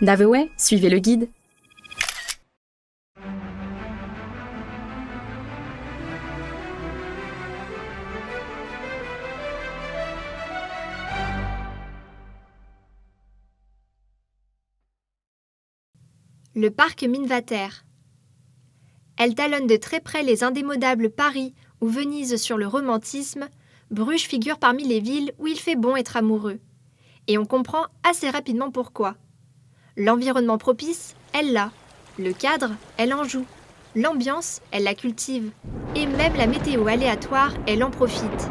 Naveway, suivez le guide. Le parc Minvater. Elle talonne de très près les indémodables Paris ou Venise sur le romantisme, Bruges figure parmi les villes où il fait bon être amoureux. Et on comprend assez rapidement pourquoi. L'environnement propice, elle l'a. Le cadre, elle en joue. L'ambiance, elle la cultive. Et même la météo aléatoire, elle en profite.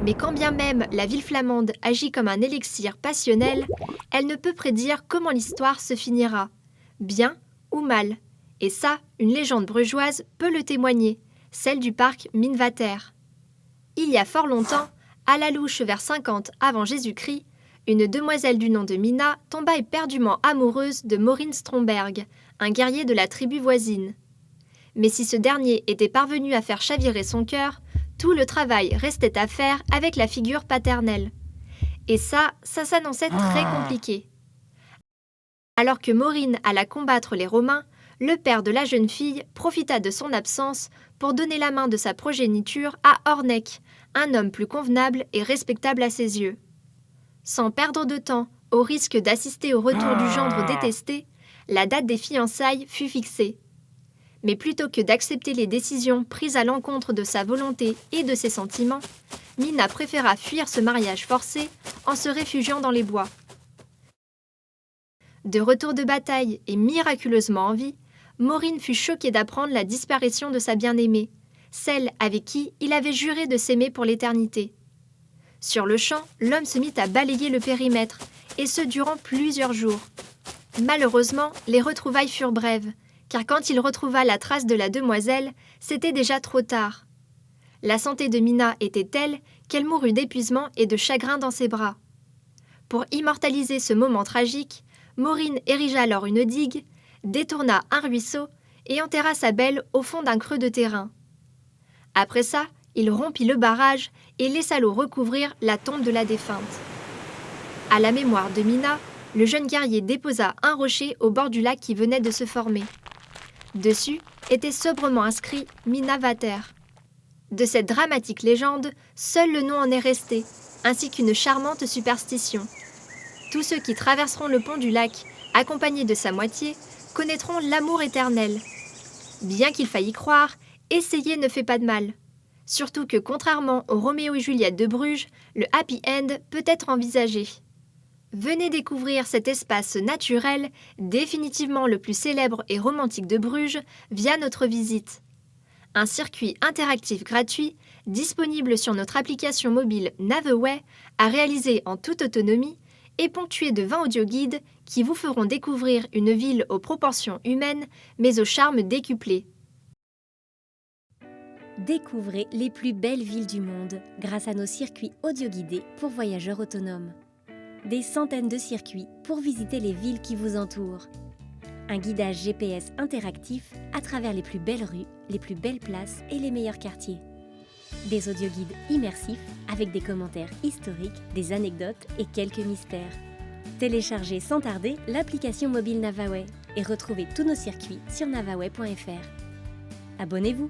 Mais quand bien même la ville flamande agit comme un élixir passionnel, elle ne peut prédire comment l'histoire se finira. Bien ou mal. Et ça, une légende brugeoise peut le témoigner, celle du parc Minvater. Il y a fort longtemps, à la louche vers 50 avant Jésus-Christ, une demoiselle du nom de Mina tomba éperdument amoureuse de Morin Stromberg, un guerrier de la tribu voisine. Mais si ce dernier était parvenu à faire chavirer son cœur, tout le travail restait à faire avec la figure paternelle. Et ça s'annonçait très compliqué. Alors que Morin alla combattre les Romains, le père de la jeune fille profita de son absence pour donner la main de sa progéniture à Ornec, un homme plus convenable et respectable à ses yeux. Sans perdre de temps, au risque d'assister au retour du gendre détesté, la date des fiançailles fut fixée. Mais plutôt que d'accepter les décisions prises à l'encontre de sa volonté et de ses sentiments, Mina préféra fuir ce mariage forcé en se réfugiant dans les bois. De retour de bataille et miraculeusement en vie, Morin fut choqué d'apprendre la disparition de sa bien-aimée, celle avec qui il avait juré de s'aimer pour l'éternité. Sur le champ, l'homme se mit à balayer le périmètre, et ce durant plusieurs jours. Malheureusement, les retrouvailles furent brèves, car quand il retrouva la trace de la demoiselle, c'était déjà trop tard. La santé de Mina était telle qu'elle mourut d'épuisement et de chagrin dans ses bras. Pour immortaliser ce moment tragique, Morin érigea alors une digue, détourna un ruisseau et enterra sa belle au fond d'un creux de terrain. Après ça, il rompit le barrage et laissa l'eau recouvrir la tombe de la défunte. À la mémoire de Mina, le jeune guerrier déposa un rocher au bord du lac qui venait de se former. Dessus était sobrement inscrit Minavater. De cette dramatique légende, seul le nom en est resté, ainsi qu'une charmante superstition. Tous ceux qui traverseront le pont du lac, accompagnés de sa moitié, connaîtront l'amour éternel. Bien qu'il faille y croire, essayer ne fait pas de mal. Surtout que, contrairement au Roméo et Juliette de Bruges, le happy end peut être envisagé. Venez découvrir cet espace naturel, définitivement le plus célèbre et romantique de Bruges, via notre visite. Un circuit interactif gratuit, disponible sur notre application mobile Naveway, à réaliser en toute autonomie, et ponctué de 20 audioguides qui vous feront découvrir une ville aux proportions humaines, mais au charme décuplé. Découvrez les plus belles villes du monde grâce à nos circuits audioguidés pour voyageurs autonomes. Des centaines de circuits pour visiter les villes qui vous entourent. Un guidage GPS interactif à travers les plus belles rues, les plus belles places et les meilleurs quartiers. Des audioguides immersifs avec des commentaires historiques, des anecdotes et quelques mystères. Téléchargez sans tarder l'application mobile Navaway et retrouvez tous nos circuits sur navaway.fr. Abonnez-vous!